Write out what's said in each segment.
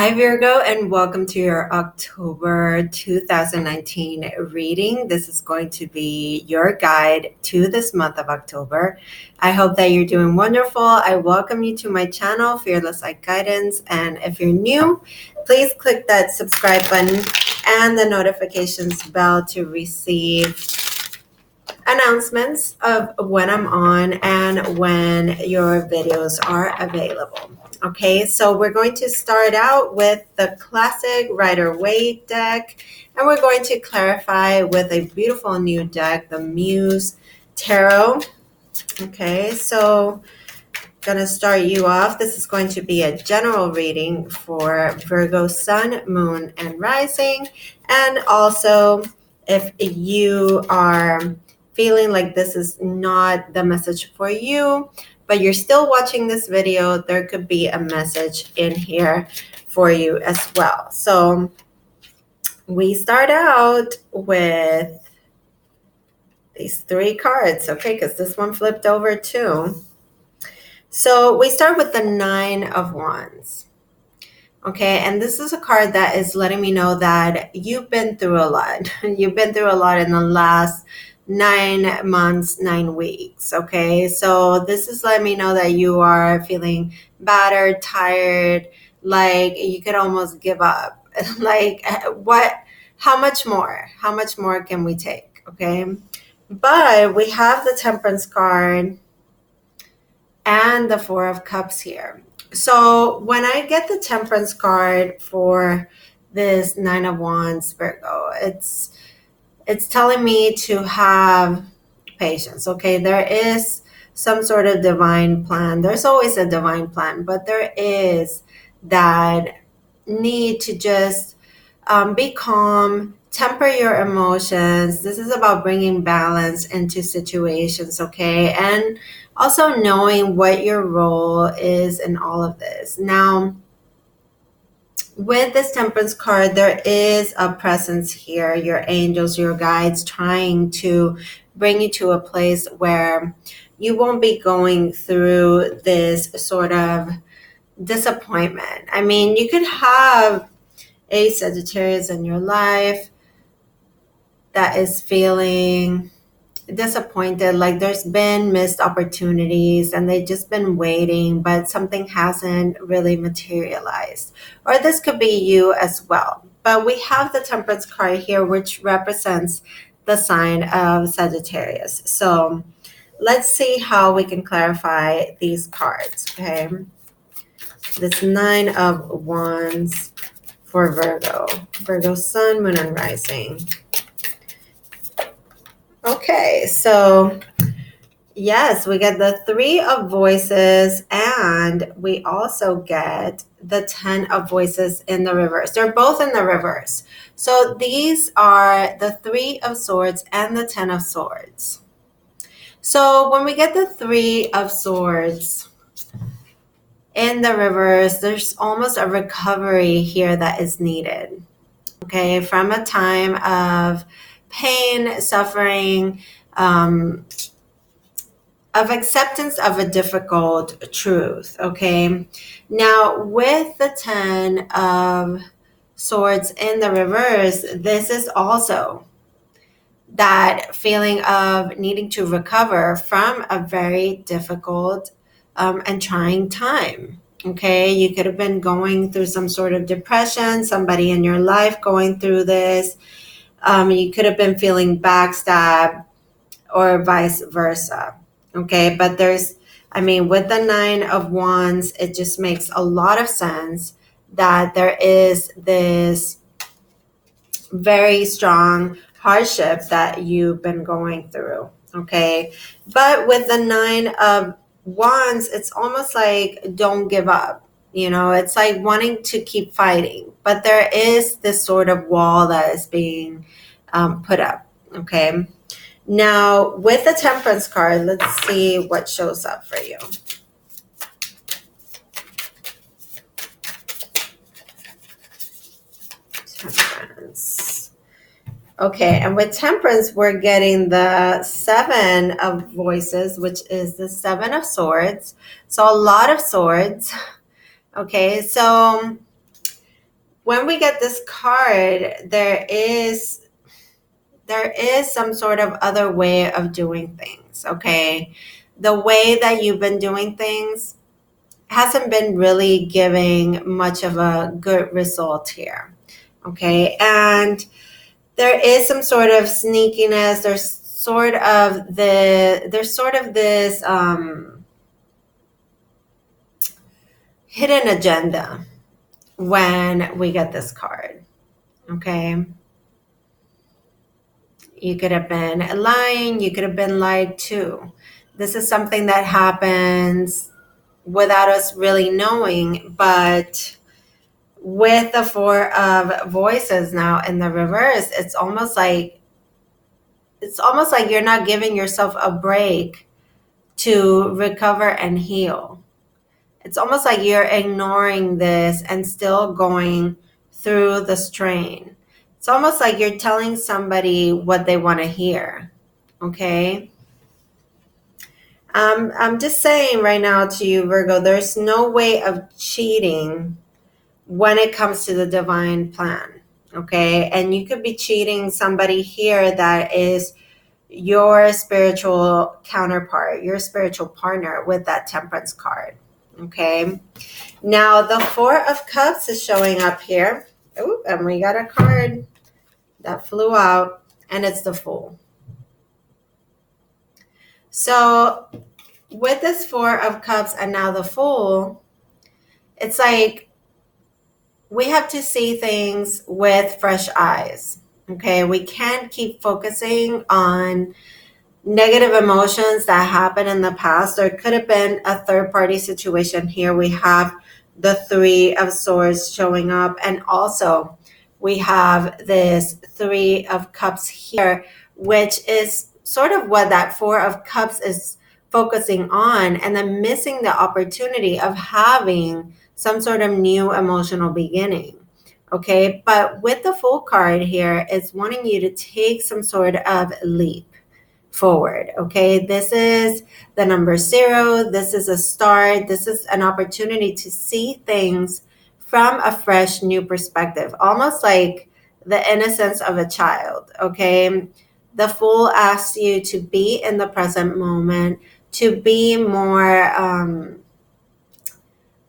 Hi Virgo, and welcome to your October 2019 reading. This is going to be your guide to this month of October. I hope that you're doing wonderful. I welcome you to my channel, Fearless Light Guidance. And if you're new, please click that subscribe button and the notifications bell to receive announcements of when I'm on and when your videos are available. Okay, so we're going to start out with the classic Rider-Waite deck, and we're going to clarify with a beautiful new deck, the Muse Tarot. Okay, so gonna start you off. This is going to be a general reading for Virgo Sun, Moon, and Rising. And also, if you are feeling like this is not the message for you, but you're still watching this video, there could be a message in here for you as well. So we start out with these three cards, okay, because this one flipped over too. So we start with the Nine of Wands. Okay, and this is a card that is letting me know that you've been through a lot. You've been through a lot in the last 9 months, 9 weeks. Okay, so this is letting me know that you are feeling battered, tired, like you could almost give up. Like, how much more? How much more can we take? Okay, but we have the Temperance card and the Four of Cups here. So when I get the Temperance card for this Nine of Wands, Virgo, it's telling me to have patience. Okay, there is some sort of divine plan. There's always a divine plan, but there is that need to just be calm, temper your emotions. This is about bringing balance into situations, okay? And also knowing what your role is in all of this. Now, with this Temperance card, there is a presence here, your angels, your guides, trying to bring you to a place where you won't be going through this sort of disappointment. I mean, you could have a Sagittarius in your life that is feeling disappointed, like there's been missed opportunities and they've just been waiting, but something hasn't really materialized. Or this could be you as well. But we have the Temperance card here, which represents the sign of Sagittarius. So let's see how we can clarify these cards. Okay, this Nine of Wands for Virgo Sun, Moon, and Rising. Okay, so yes, we get the Three of Voices, and we also get the Ten of Voices in the reverse. They're both in the reverse. So these are the Three of Swords and the Ten of Swords. So when we get the Three of Swords in the reverse, there's almost a recovery here that is needed, okay, from a time of pain, suffering, of acceptance of a difficult truth, okay? Now, with the Ten of Swords in the reverse, this is also that feeling of needing to recover from a very difficult and trying time. Okay, you could have been going through some sort of depression, somebody in your life going through this. You could have been feeling backstabbed or vice versa. Okay, but with the Nine of Wands, it just makes a lot of sense that there is this very strong hardship that you've been going through. Okay, but with the Nine of Wands, it's almost like don't give up. You know, it's like wanting to keep fighting, but there is this sort of wall that is being put up. Okay, now with the Temperance card, let's see what shows up for you. Temperance. Okay, and with Temperance, we're getting the Seven of Voices, which is the Seven of Swords. So a lot of swords. Okay, so when we get this card, there is some sort of other way of doing things, okay? The way that you've been doing things hasn't been really giving much of a good result here, okay? And there is some sort of sneakiness. There's sort of this hidden agenda when we get this card, okay? You could have been lying. You could have been lied to. This is something that happens without us really knowing, but with the Four of Voices now in the reverse, it's almost like you're not giving yourself a break to recover and heal. It's almost like you're ignoring this and still going through the strain. It's almost like you're telling somebody what they want to hear, okay? I'm just saying right now to you, Virgo, there's no way of cheating when it comes to the divine plan, okay? And you could be cheating somebody here that is your spiritual counterpart, your spiritual partner with that Temperance card, okay? Now, the Four of Cups is showing up here. Ooh, and we got a card that flew out, and it's the Fool. So with this Four of Cups and now the Fool, it's like we have to see things with fresh eyes, okay? We can't keep focusing on negative emotions that happened in the past. There could have been a third-party situation here. We have the Three of Swords showing up, and also we have this Three of Cups here, which is sort of what that Four of Cups is focusing on, and then missing the opportunity of having some sort of new emotional beginning. Okay, but with the Fool card here, it's wanting you to take some sort of leap forward. Okay, this is the number 0. This is a start. This is an opportunity to see things from a fresh new perspective, almost like the innocence of a child. Okay, the Fool asks you to be in the present moment, to be more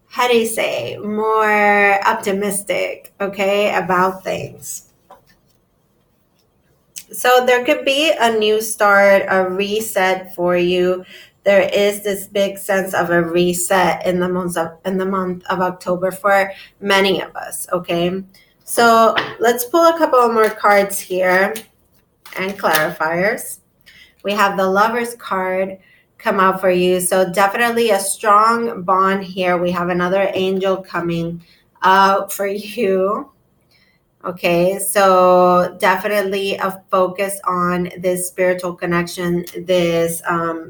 how do you say, more optimistic, okay, about things. So there could be a new start, a reset for you. There is this big sense of a reset in the month of October for many of us, okay? So let's pull a couple of more cards here and clarifiers. We have the Lover's card come out for you. So definitely a strong bond here. We have another angel coming out for you. Okay, so definitely a focus on this spiritual connection, this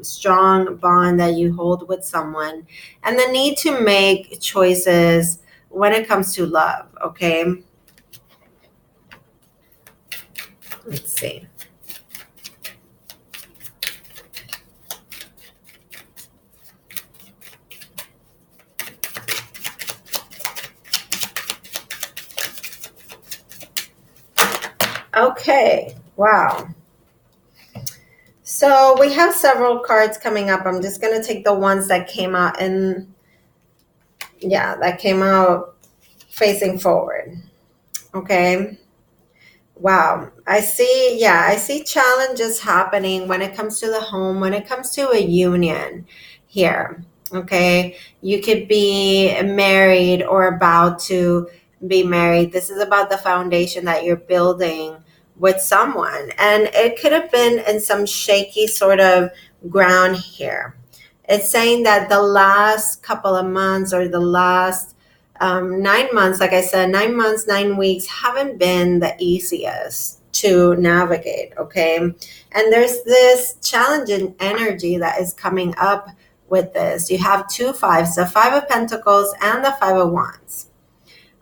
strong bond that you hold with someone, and the need to make choices when it comes to love, okay? Let's see. Okay, wow. So we have several cards coming up. I'm just going to take the ones that came out that came out facing forward. Okay. Wow. I see challenges happening when it comes to the home, when it comes to a union here. Okay. You could be married or about to be married. This is about the foundation that you're building with someone. And it could have been in some shaky sort of ground here. It's saying that the last couple of months or the last 9 months, like I said, 9 months, 9 weeks haven't been the easiest to navigate, okay? And there's this challenging energy that is coming up with this. You have 2 fives, the Five of Pentacles and the Five of Wands.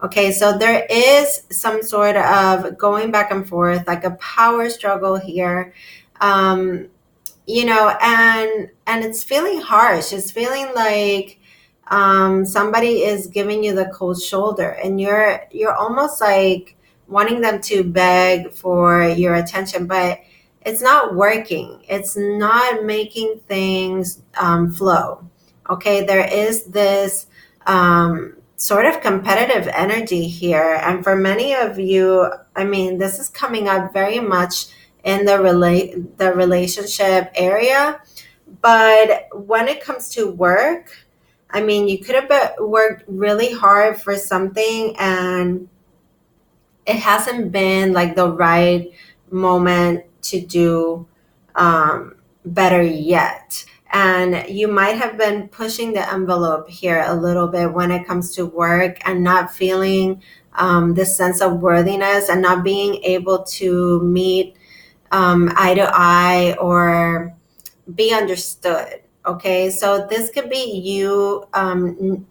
Okay, so there is some sort of going back and forth, like a power struggle here. And it's feeling harsh. It's feeling like somebody is giving you the cold shoulder, and you're almost like wanting them to beg for your attention, but it's not working. It's not making things flow. Okay, there is this sort of competitive energy here, and for many of you, I mean, this is coming up very much in the relationship area. But when it comes to work, I mean, you could have worked really hard for something, and it hasn't been like the right moment to do better yet. And you might have been pushing the envelope here a little bit when it comes to work, and not feeling this sense of worthiness, and not being able to meet eye to eye or be understood. Okay, so this could be you, having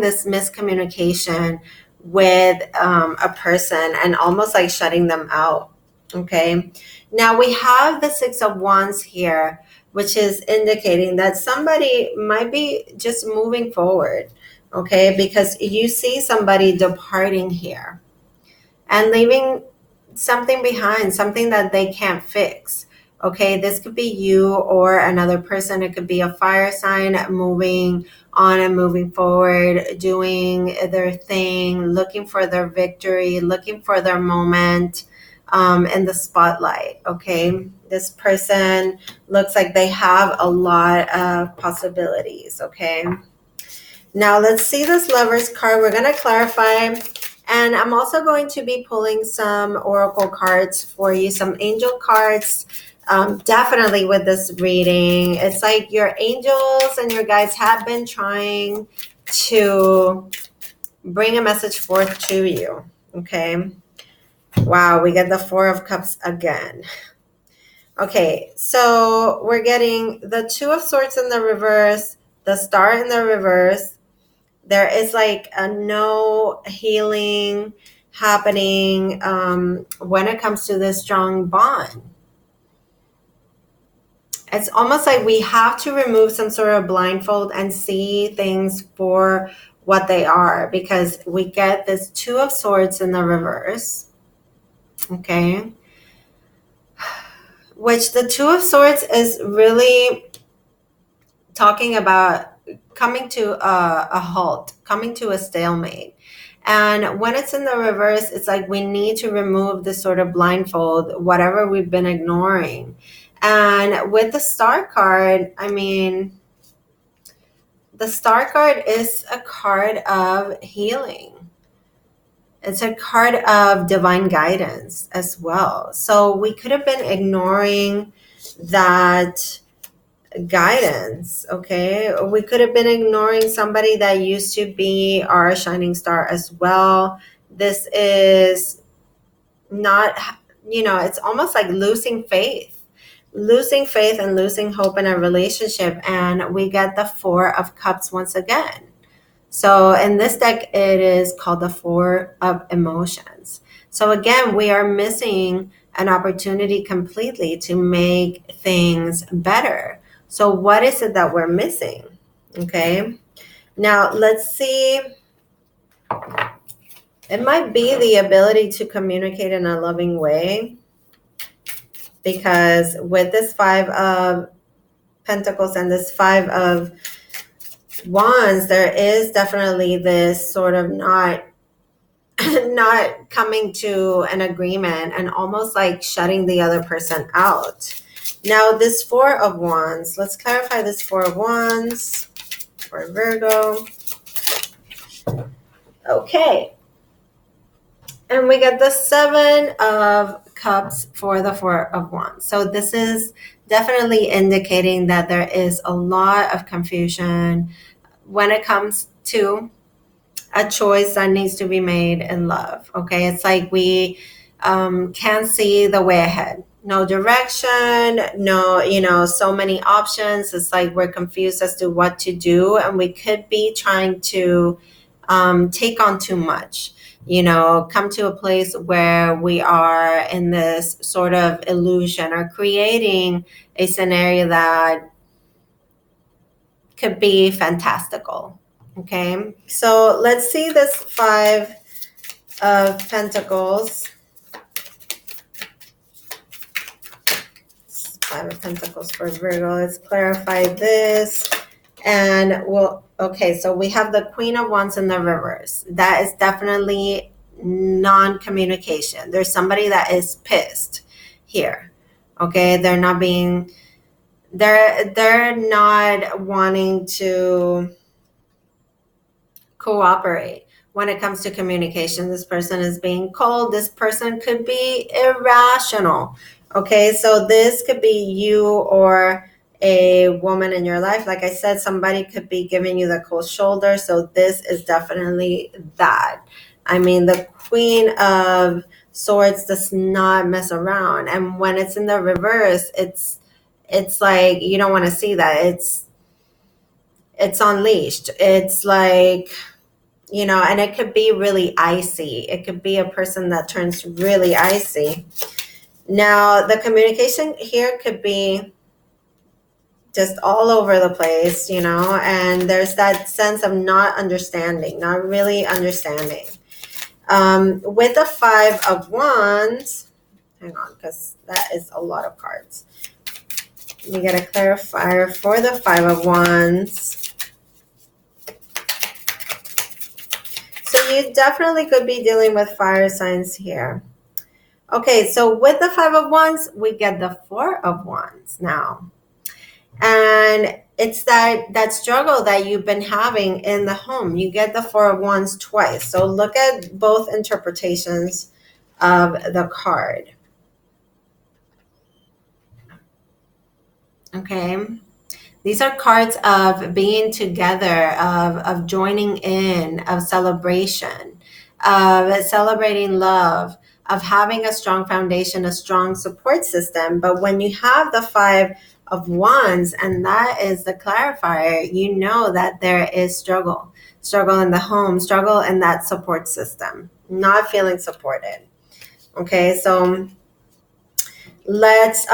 this miscommunication with a person, and almost like shutting them out. Okay, now we have the Six of Wands here, which is indicating that somebody might be just moving forward. Okay, because you see somebody departing here and leaving something behind, something that they can't fix. Okay, this could be you or another person. It could be a fire sign moving on and moving forward, doing their thing, looking for their victory, looking for their moment in the spotlight. Okay, this person looks like they have a lot of possibilities. Okay, now let's see this Lovers card. We're going to clarify. And I'm also going to be pulling some oracle cards for you, some angel cards. Definitely with this reading, it's like your angels and your guides have been trying to bring a message forth to you. Okay. Wow, we get the Four of Cups again. Okay, so we're getting the Two of Swords in the reverse, the Star in the reverse. There is like a no healing happening when it comes to this strong bond. It's almost like we have to remove some sort of blindfold and see things for what they are, because we get this Two of Swords in the reverse. Okay. Which the Two of Swords is really talking about coming to a halt, coming to a stalemate. And when it's in the reverse, it's like we need to remove this sort of blindfold, whatever we've been ignoring. And with the Star card, I mean, the Star card is a card of healing. It's a card of divine guidance as well. So we could have been ignoring that guidance. Okay, we could have been ignoring somebody that used to be our shining star as well. This is not, it's almost like losing faith and losing hope in a relationship. And we get the Four of Cups once again. So in this deck, it is called the Four of Emotions. So again, we are missing an opportunity completely to make things better. So what is it that we're missing? Okay. Now let's see. It might be the ability to communicate in a loving way, because with this Five of Pentacles and this Five of Wands, there is definitely this sort of not coming to an agreement, and almost like shutting the other person out. Now this Four of Wands, let's clarify this Four of Wands for Virgo. Okay. And we get the Seven of Cups for the Four of Wands. So this is definitely indicating that there is a lot of confusion when it comes to a choice that needs to be made in love. Okay, it's like we can't see the way ahead. No direction, no, so many options. It's like we're confused as to what to do, and we could be trying to take on too much. Come to a place where we are in this sort of illusion, or creating a scenario that could be fantastical. Okay, so let's see this 5 of Pentacles. 5 of Pentacles for Virgo. Let's clarify this. And okay, so we have the Queen of Wands in the reverse. That is definitely non-communication. There's somebody that is pissed here. Okay, they're not wanting to cooperate when it comes to communication. This person is being cold. This person could be irrational. Okay, so this could be you or a woman in your life. Like I said, somebody could be giving you the cold shoulder. So this is definitely that. I mean, the Queen of Swords does not mess around. And when it's in the reverse, it's like you don't want to see that. It's unleashed. It's like, you know, and it could be really icy. It could be a person that turns really icy. Now, the communication here could be just all over the place, you know, and there's that sense of not understanding, not really understanding. With the 5 of Wands, hang on, because that is a lot of cards. We get a clarifier for the 5 of Wands. So you definitely could be dealing with fire signs here. Okay, so with the 5 of Wands, we get the 4 of Wands now. And it's that struggle that you've been having in the home. You get the 4 of Wands twice. So look at both interpretations of the card. Okay. These are cards of being together, of joining in, of celebration, of celebrating love, of having a strong foundation, a strong support system. But when you have the 5 of Wands, and that is the clarifier, you know that there is struggle in the home, struggle in that support system, not feeling supported. Okay, so let's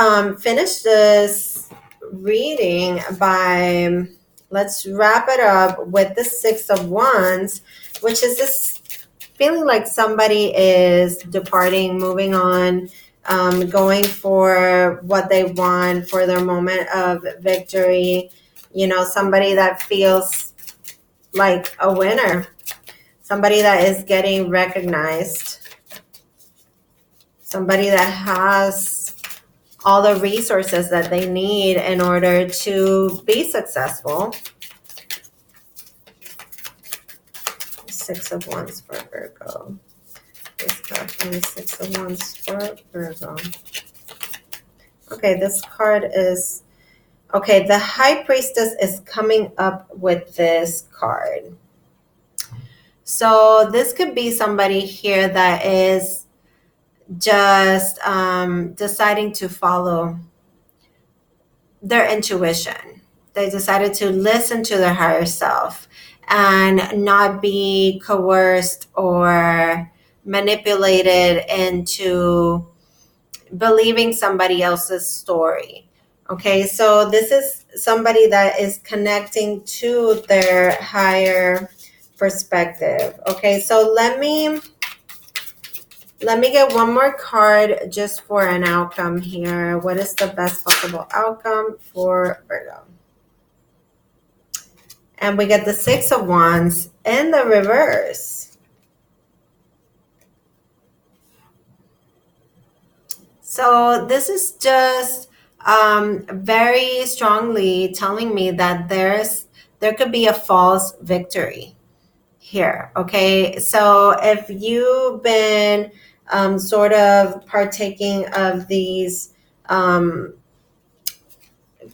finish this reading by, let's wrap it up with the 6 of Wands, which is this feeling like somebody is departing, moving on, going for what they want, for their moment of victory. You know, somebody that feels like a winner, somebody that is getting recognized, somebody that has all the resources that they need in order to be successful. 6 of Wands for Virgo. This card and 6 of Wands for Virgo. Okay, this card is, okay, the High Priestess is coming up with this card. So this could be somebody here that is just deciding to follow their intuition. They decided to listen to their higher self and not be coerced or manipulated into believing somebody else's story. Okay, so this is somebody that is connecting to their higher perspective. Okay, so let me get one more card just for an outcome here. What is the best possible outcome for Virgo? And we get the 6 of Wands in the reverse. So this is just very strongly telling me that there could be a false victory here. Okay, so if you've been sort of partaking of these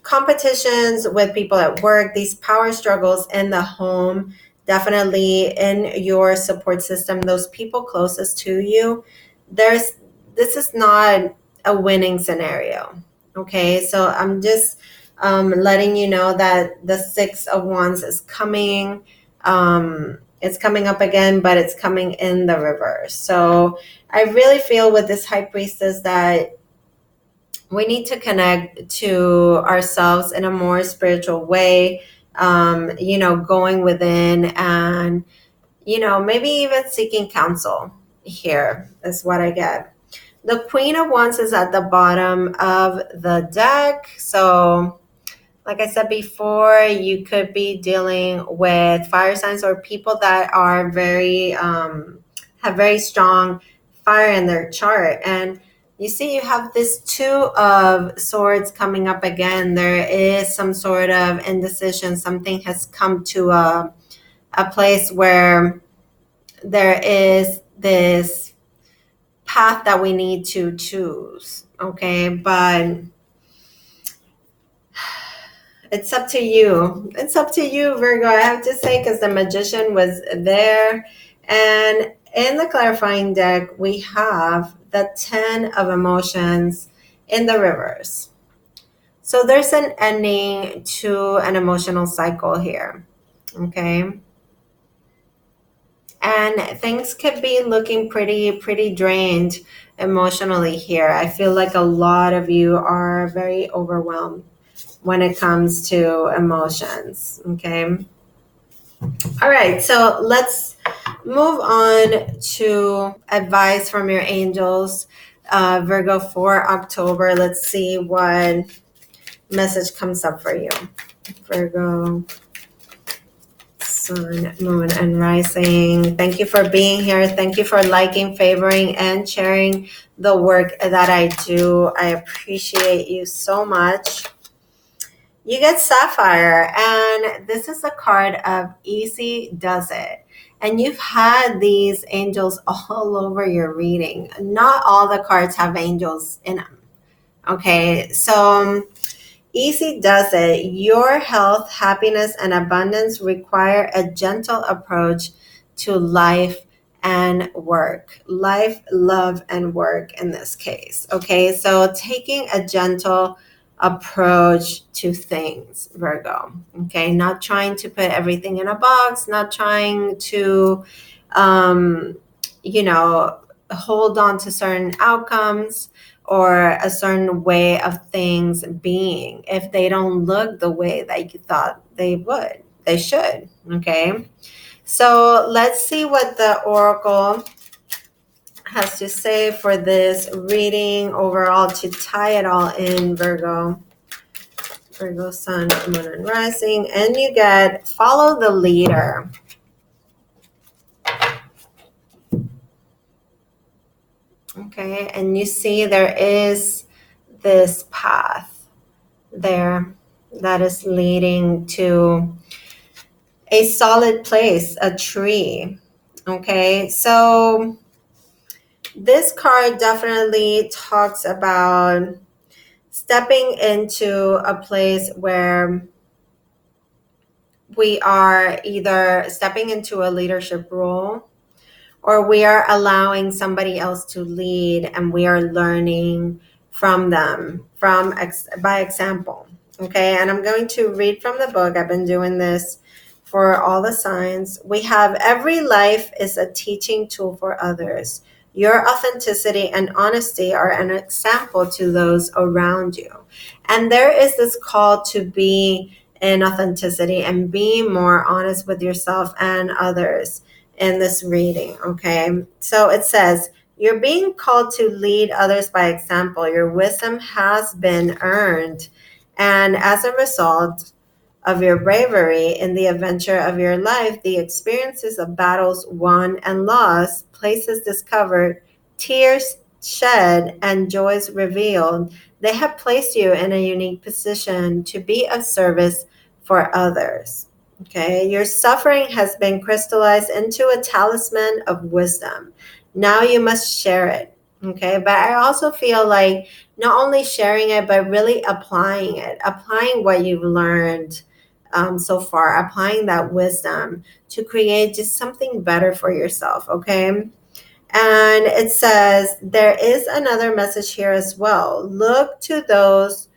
competitions with people at work, these power struggles in the home, definitely in your support system, those people closest to you, this is not a winning scenario. Okay, so I'm just letting you know that the 6 of Wands is coming. It's coming up again, but it's coming in the reverse. So I really feel with this High Priestess that we need to connect to ourselves in a more spiritual way, going within and, maybe even seeking counsel here is what I get. The Queen of Wands is at the bottom of the deck. So, like I said before, you could be dealing with fire signs or people that are have very strong fire in their chart. And you see, you have this Two of Swords coming up again. There is some sort of indecision. Something has come to a place where there is this path that we need to choose. Okay. But it's up to you. It's up to you, Virgo, I have to say, because the Magician was there. And in the clarifying deck, we have the 10 of Emotions in the reverse. So there's an ending to an emotional cycle here. Okay. And things could be looking pretty drained emotionally here. I feel like a lot of you are very overwhelmed when it comes to emotions. Okay. All right. So let's move on to advice from your angels, Virgo, for October. Let's see what message comes up for you. Virgo, Sun, Moon, and Rising. Thank you for being here. Thank you for liking, favoring, and sharing the work that I do. I appreciate you so much. You get Sapphire, and this is a card of Easy Does It. And you've had these angels all over your reading. Not all the cards have angels in them. Okay, so Easy Does It. Your health, happiness, and abundance require a gentle approach to life and work. Life, love, and work in this case. Okay, so taking a gentle approach to things, Virgo. Okay, not trying to put everything in a box, not trying to, hold on to certain outcomes or a certain way of things being if they don't look the way that you thought they should. Okay, so let's see what the oracle has to say for this reading overall to tie it all in, Virgo. Virgo, Sun, Moon, and Rising. And you get follow the leader. Okay, and you see there is this path there that is leading to a solid place, a tree. Okay, so this card definitely talks about stepping into a place where we are either stepping into a leadership role or we are allowing somebody else to lead and we are learning from them by example. Okay, and I'm going to read from the book. I've been doing this for all the signs. We have every life is a teaching tool for others. Your authenticity and honesty are an example to those around you. And there is this call to be in authenticity and be more honest with yourself and others in this reading. Okay, so it says, you're being called to lead others by example. Your wisdom has been earned. And as a result of your bravery in the adventure of your life, the experiences of battles won and lost, places discovered, tears shed, and joys revealed, they have placed you in a unique position to be of service for others. Okay, your suffering has been crystallized into a talisman of wisdom. Now you must share it. Okay, but I also feel like not only sharing it, but really applying what you've learned so far, applying that wisdom to create just something better for yourself. Okay. And it says there is another message here as well. Look to those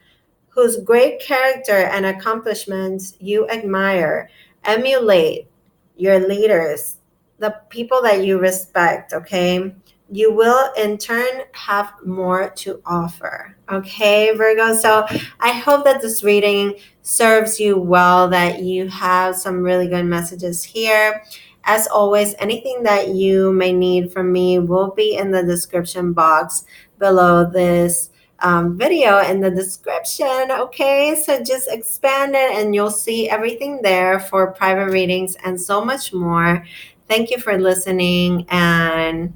whose great character and accomplishments you admire. Emulate your leaders, the people that you respect. Okay. you will in turn have more to offer. Okay, Virgo. So I hope that this reading serves you well, that you have some really good messages here. As always, anything that you may need from me will be in the description box below this video in the description. Okay, so just expand it and you'll see everything there for private readings and so much more. Thank you for listening, and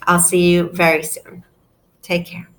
I'll see you very soon. Take care.